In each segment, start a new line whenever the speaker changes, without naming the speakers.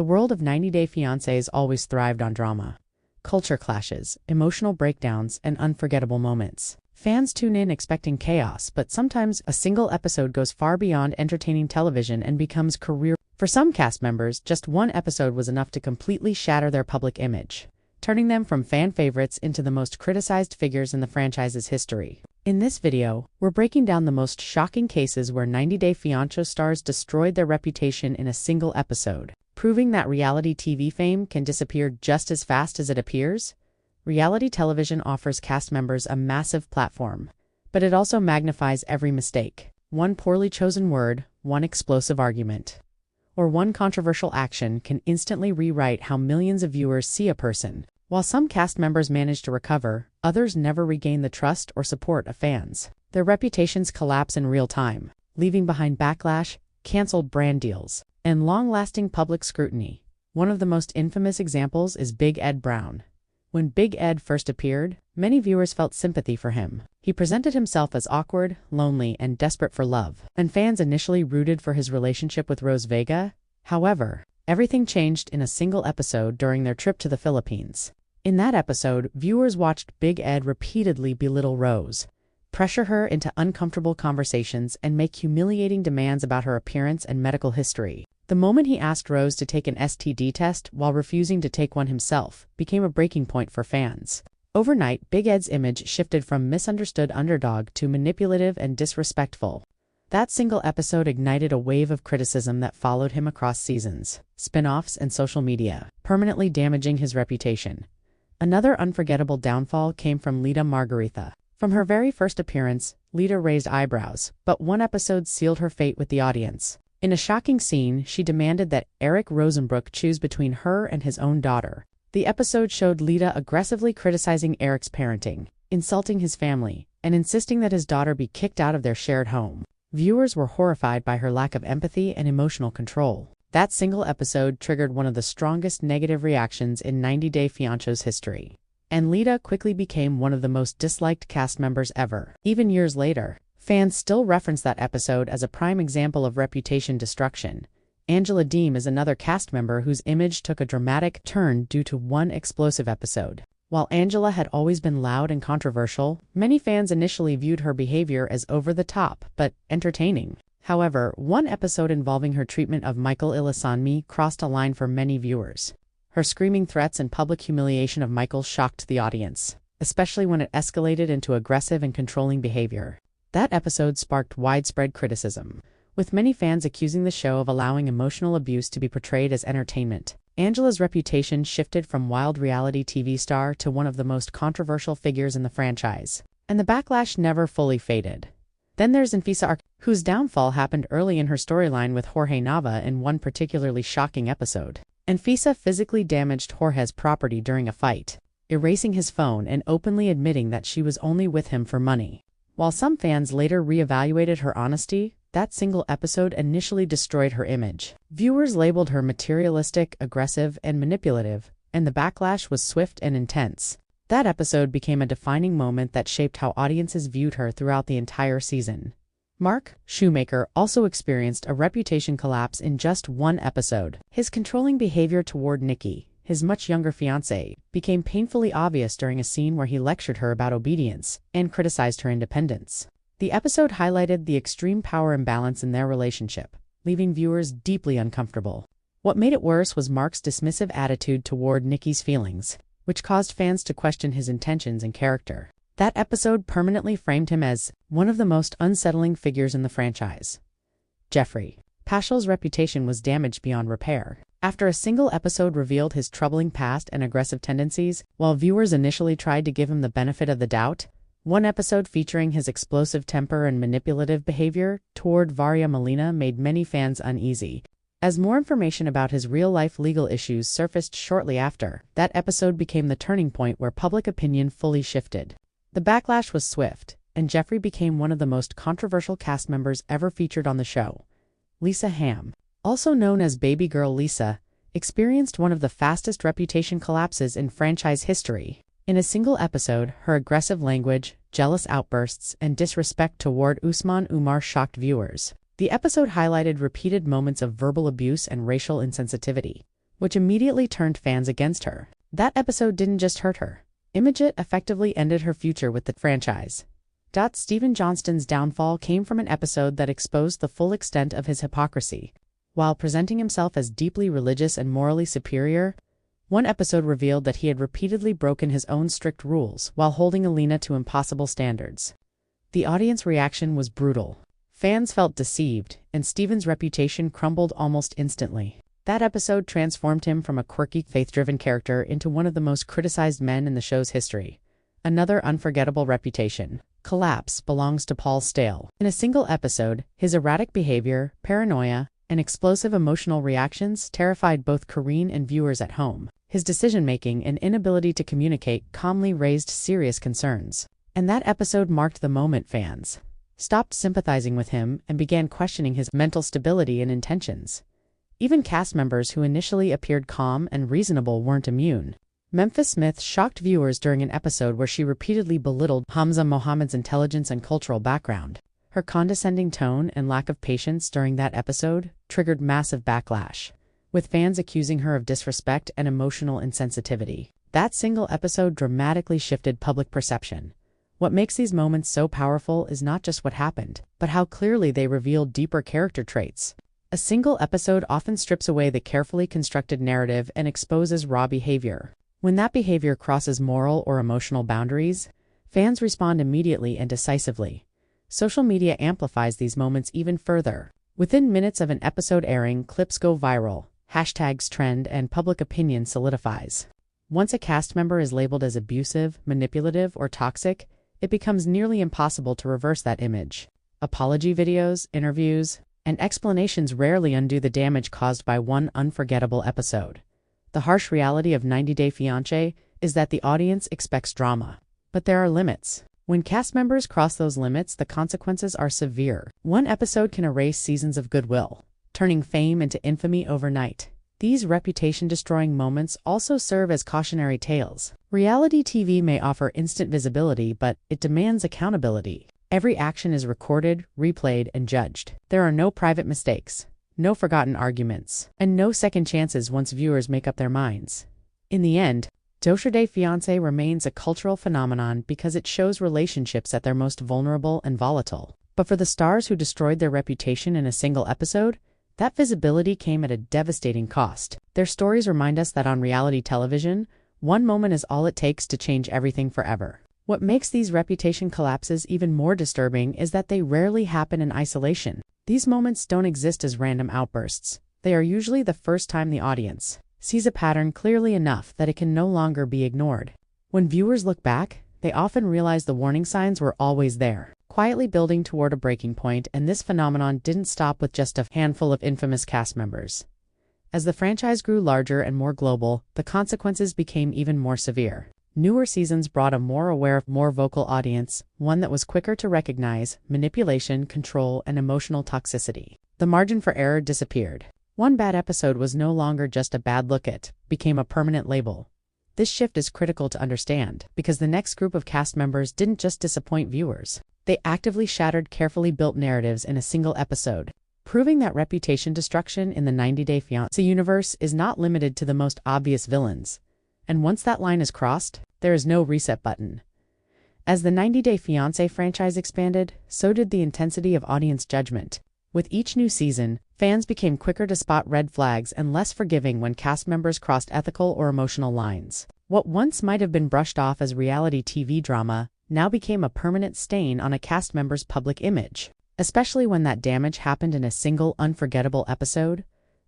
The world of 90 Day Fiancés always thrived on drama, culture clashes, emotional breakdowns, and unforgettable moments. Fans tune in expecting chaos, but sometimes a single episode goes far beyond entertaining television and becomes career. For some cast members, just one episode was enough to completely shatter their public image, turning them from fan favorites into the most criticized figures in the franchise's history. In this video, we're breaking down the most shocking cases where 90 Day Fiancé stars destroyed their reputation in a single episode, proving that reality TV fame can disappear just as fast as it appears. Reality television offers cast members a massive platform, but it also magnifies every mistake. One poorly chosen word, one explosive argument, or one controversial action can instantly rewrite how millions of viewers see a person. While some cast members manage to recover, others never regain the trust or support of fans. Their reputations collapse in real time, leaving behind backlash, canceled brand deals, and long-lasting public scrutiny. One of the most infamous examples is Big Ed Brown. When Big Ed first appeared, many viewers felt sympathy for him. He presented himself as awkward, lonely, and desperate for love, and fans initially rooted for his relationship with Rose Vega. However, everything changed in a single episode during their trip to the Philippines. In that episode, viewers watched Big Ed repeatedly belittle Rose, pressure her into uncomfortable conversations, and make humiliating demands about her appearance and medical history. The moment he asked Rose to take an STD test while refusing to take one himself became a breaking point for fans. Overnight, Big Ed's image shifted from misunderstood underdog to manipulative and disrespectful. That single episode ignited a wave of criticism that followed him across seasons, spin-offs, and social media, permanently damaging his reputation. Another unforgettable downfall came from Lita Margarita. From her very first appearance, Lita raised eyebrows, but one episode sealed her fate with the audience. In a shocking scene, she demanded that Eric Rosenbrook choose between her and his own daughter. The episode showed Lita aggressively criticizing Eric's parenting, insulting his family, and insisting that his daughter be kicked out of their shared home. Viewers were horrified by her lack of empathy and emotional control. That single episode triggered one of the strongest negative reactions in 90 Day Fiancé's history, and Lita quickly became one of the most disliked cast members ever. Even years later, fans still reference that episode as a prime example of reputation destruction. Angela Deem is another cast member whose image took a dramatic turn due to one explosive episode. While Angela had always been loud and controversial, many fans initially viewed her behavior as over-the-top but entertaining. However, one episode involving her treatment of Michael Ilasanmi crossed a line for many viewers. Her screaming threats and public humiliation of Michael shocked the audience, especially when it escalated into aggressive and controlling behavior. That episode sparked widespread criticism, with many fans accusing the show of allowing emotional abuse to be portrayed as entertainment. Angela's reputation shifted from wild reality TV star to one of the most controversial figures in the franchise, and the backlash never fully faded. Then there's Fiancé, whose downfall happened early in her storyline with Jorge Nava in one particularly shocking episode. Fiancé physically damaged Jorge's property during a fight, erasing his phone and openly admitting that she was only with him for money. While some fans later reevaluated her honesty, that single episode initially destroyed her image. Viewers labeled her materialistic, aggressive, and manipulative, and the backlash was swift and intense. That episode became a defining moment that shaped how audiences viewed her throughout the entire season. Mark Shoemaker also experienced a reputation collapse in just one episode. His controlling behavior toward Nikki, his much younger fiancée, became painfully obvious during a scene where he lectured her about obedience and criticized her independence. The episode highlighted the extreme power imbalance in their relationship, leaving viewers deeply uncomfortable. What made it worse was Mark's dismissive attitude toward Nikki's feelings, which caused fans to question his intentions and character. That episode permanently framed him as one of the most unsettling figures in the franchise. Jeffrey Paschal's reputation was damaged beyond repair. After a single episode revealed his troubling past and aggressive tendencies, while viewers initially tried to give him the benefit of the doubt, one episode featuring his explosive temper and manipulative behavior toward Varia Molina made many fans uneasy. As more information about his real-life legal issues surfaced shortly after, that episode became the turning point where public opinion fully shifted. The backlash was swift, and Jeffrey became one of the most controversial cast members ever featured on the show. Lisa Ham, also known as Baby Girl Lisa, experienced one of the fastest reputation collapses in franchise history. In a single episode, her aggressive language, jealous outbursts, and disrespect toward Usman Umar shocked viewers. The episode highlighted repeated moments of verbal abuse and racial insensitivity, which immediately turned fans against her. That episode didn't just hurt her. It effectively ended her future with the franchise. Stephen Johnston's downfall came from an episode that exposed the full extent of his hypocrisy. While presenting himself as deeply religious and morally superior, one episode revealed that he had repeatedly broken his own strict rules while holding Alina to impossible standards. The audience reaction was brutal. Fans felt deceived, and Stephen's reputation crumbled almost instantly. That episode transformed him from a quirky, faith-driven character into one of the most criticized men in the show's history. Another unforgettable reputation collapse belongs to Paul Stale. In a single episode, his erratic behavior, paranoia, and explosive emotional reactions terrified both Karine and viewers at home. His decision-making and inability to communicate calmly raised serious concerns. And that episode marked the moment fans stopped sympathizing with him and began questioning his mental stability and intentions. Even cast members who initially appeared calm and reasonable weren't immune. Memphis Smith shocked viewers during an episode where she repeatedly belittled Hamza Mohammed's intelligence and cultural background. Her condescending tone and lack of patience during that episode triggered massive backlash, with fans accusing her of disrespect and emotional insensitivity. That single episode dramatically shifted public perception. What makes these moments so powerful is not just what happened, but how clearly they revealed deeper character traits. A single episode often strips away the carefully constructed narrative and exposes raw behavior. When that behavior crosses moral or emotional boundaries, fans respond immediately and decisively. Social media amplifies these moments even further. Within minutes of an episode airing, clips go viral, hashtags trend, and public opinion solidifies. Once a cast member is labeled as abusive, manipulative, or toxic, it becomes nearly impossible to reverse that image. Apology videos, interviews, and explanations rarely undo the damage caused by one unforgettable episode. The harsh reality of 90 Day Fiancé is that the audience expects drama. But there are limits. When cast members cross those limits, the consequences are severe. One episode can erase seasons of goodwill, turning fame into infamy overnight. These reputation-destroying moments also serve as cautionary tales. Reality TV may offer instant visibility, but it demands accountability. Every action is recorded, replayed, and judged. There are no private mistakes, no forgotten arguments, and no second chances once viewers make up their minds. In the end, 90 Day Fiancé remains a cultural phenomenon because it shows relationships at their most vulnerable and volatile. But for the stars who destroyed their reputation in a single episode, that visibility came at a devastating cost. Their stories remind us that on reality television, one moment is all it takes to change everything forever. What makes these reputation collapses even more disturbing is that they rarely happen in isolation. These moments don't exist as random outbursts. They are usually the first time the audience sees a pattern clearly enough that it can no longer be ignored. When viewers look back, they often realize the warning signs were always there, quietly building toward a breaking point, and this phenomenon didn't stop with just a handful of infamous cast members. As the franchise grew larger and more global, the consequences became even more severe. Newer seasons brought a more aware, more vocal audience, one that was quicker to recognize manipulation, control, and emotional toxicity. The margin for error disappeared. One bad episode was no longer just a bad look at, became a permanent label. This shift is critical to understand, because the next group of cast members didn't just disappoint viewers. They actively shattered carefully built narratives in a single episode, proving that reputation destruction in the 90 Day Fiancé universe is not limited to the most obvious villains. And once that line is crossed, there is no reset button. As the 90 Day Fiancé franchise expanded, so did the intensity of audience judgment. With each new season, fans became quicker to spot red flags and less forgiving when cast members crossed ethical or emotional lines. What once might have been brushed off as reality TV drama now became a permanent stain on a cast member's public image. Especially when that damage happened in a single unforgettable episode,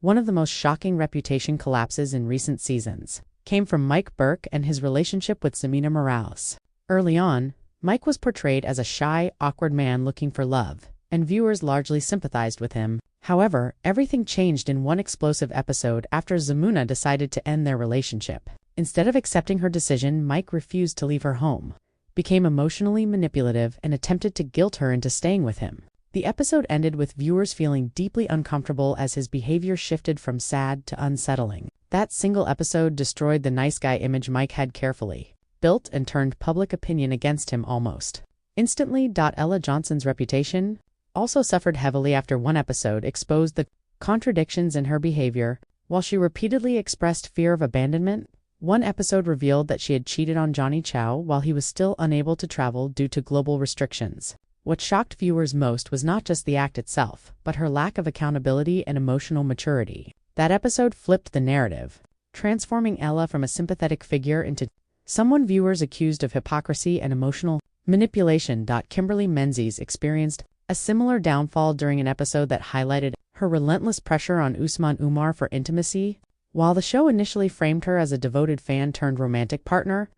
one of the most shocking reputation collapses in recent seasons came from Mike Burke and his relationship with Ximena Morales. Early on, Mike was portrayed as a shy, awkward man looking for love, and viewers largely sympathized with him. However, everything changed in one explosive episode after Ximena decided to end their relationship. Instead of accepting her decision, Mike refused to leave her home, became emotionally manipulative, and attempted to guilt her into staying with him. The episode ended with viewers feeling deeply uncomfortable as his behavior shifted from sad to unsettling. That single episode destroyed the nice guy image Mike had carefully built and turned public opinion against him almost instantly. Ella Johnson's reputation also suffered heavily after one episode exposed the contradictions in her behavior. While she repeatedly expressed fear of abandonment, one episode revealed that she had cheated on Johnny Chow while he was still unable to travel due to global restrictions. What shocked viewers most was not just the act itself, but her lack of accountability and emotional maturity. That episode flipped the narrative, transforming Ella from a sympathetic figure into someone viewers accused of hypocrisy and emotional manipulation. Kimberly Menzies experienced a similar downfall during an episode that highlighted her relentless pressure on Usman Umar for intimacy. While the show initially framed her as a devoted fan turned romantic partner,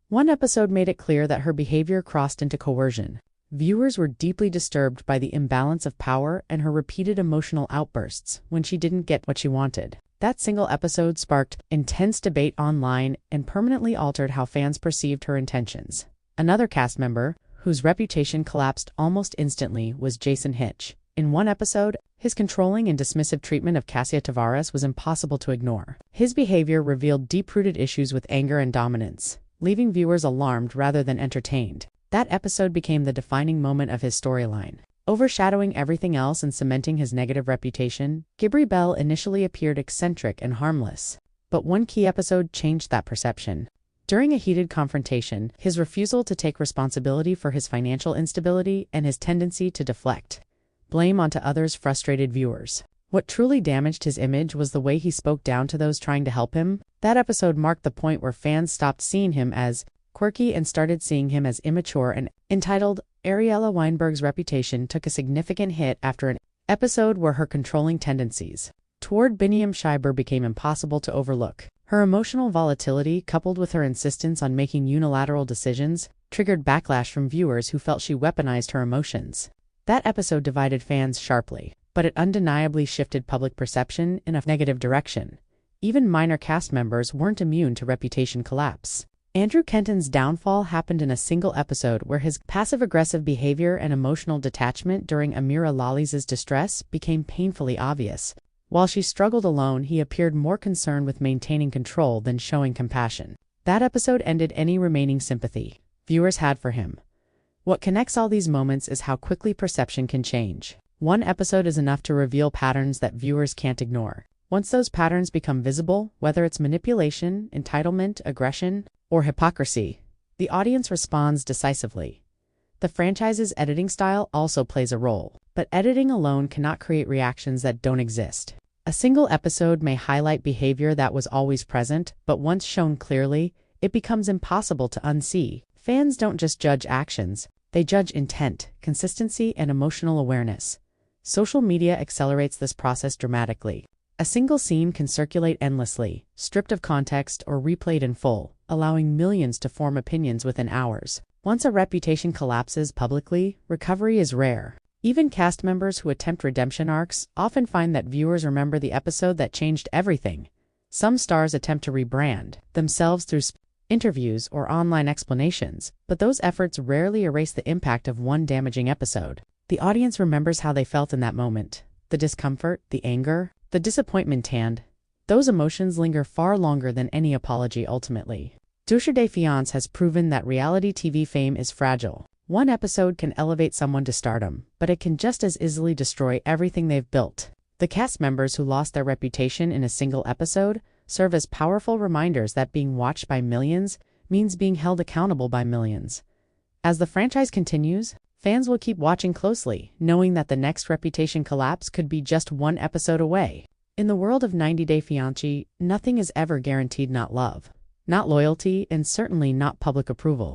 one episode made it clear that her behavior crossed into coercion. Viewers were deeply disturbed by the imbalance of power and her repeated emotional outbursts when she didn't get what she wanted. That single episode sparked intense debate online and permanently altered how fans perceived her intentions. Another cast member, whose reputation collapsed almost instantly, was Jason Hitch. In one episode, his controlling and dismissive treatment of Cassia Tavares was impossible to ignore. His behavior revealed deep-rooted issues with anger and dominance, leaving viewers alarmed rather than entertained. That episode became the defining moment of his storyline, overshadowing everything else and cementing his negative reputation. Gibri Bell initially appeared eccentric and harmless, but one key episode changed that perception. During a heated confrontation, his refusal to take responsibility for his financial instability and his tendency to deflect blame onto others frustrated viewers. What truly damaged his image was the way he spoke down to those trying to help him. That episode marked the point where fans stopped seeing him as quirky and started seeing him as immature and entitled. Ariella Weinberg's reputation took a significant hit after an episode where her controlling tendencies toward Biniam Schreiber became impossible to overlook. Her emotional volatility, coupled with her insistence on making unilateral decisions, triggered backlash from viewers who felt she weaponized her emotions. That episode divided fans sharply, but it undeniably shifted public perception in a negative direction. Even minor cast members weren't immune to reputation collapse. Andrew Kenton's downfall happened in a single episode where his passive-aggressive behavior and emotional detachment during Amira Lawley's distress became painfully obvious. While she struggled alone, he appeared more concerned with maintaining control than showing compassion. That episode ended any remaining sympathy viewers had for him. What connects all these moments is how quickly perception can change. One episode is enough to reveal patterns that viewers can't ignore. Once those patterns become visible, whether it's manipulation, entitlement, aggression, or hypocrisy, the audience responds decisively. The franchise's editing style also plays a role, but editing alone cannot create reactions that don't exist. A single episode may highlight behavior that was always present, but once shown clearly, it becomes impossible to unsee. Fans don't just judge actions, they judge intent, consistency, and emotional awareness. Social media accelerates this process dramatically. A single scene can circulate endlessly, stripped of context or replayed in full, allowing millions to form opinions within hours. Once a reputation collapses publicly, recovery is rare. Even cast members who attempt redemption arcs often find that viewers remember the episode that changed everything. Some stars attempt to rebrand themselves through interviews or online explanations, but those efforts rarely erase the impact of one damaging episode. The audience remembers how they felt in that moment. The discomfort, the anger, the disappointment, and those emotions linger far longer than any apology ultimately. Douche de Fiancé has proven that reality TV fame is fragile. One episode can elevate someone to stardom, but it can just as easily destroy everything they've built. The cast members who lost their reputation in a single episode serve as powerful reminders that being watched by millions means being held accountable by millions. As the franchise continues, fans will keep watching closely, knowing that the next reputation collapse could be just one episode away. In the world of 90 Day Fiancé, nothing is ever guaranteed, not love, not loyalty, and certainly not public approval.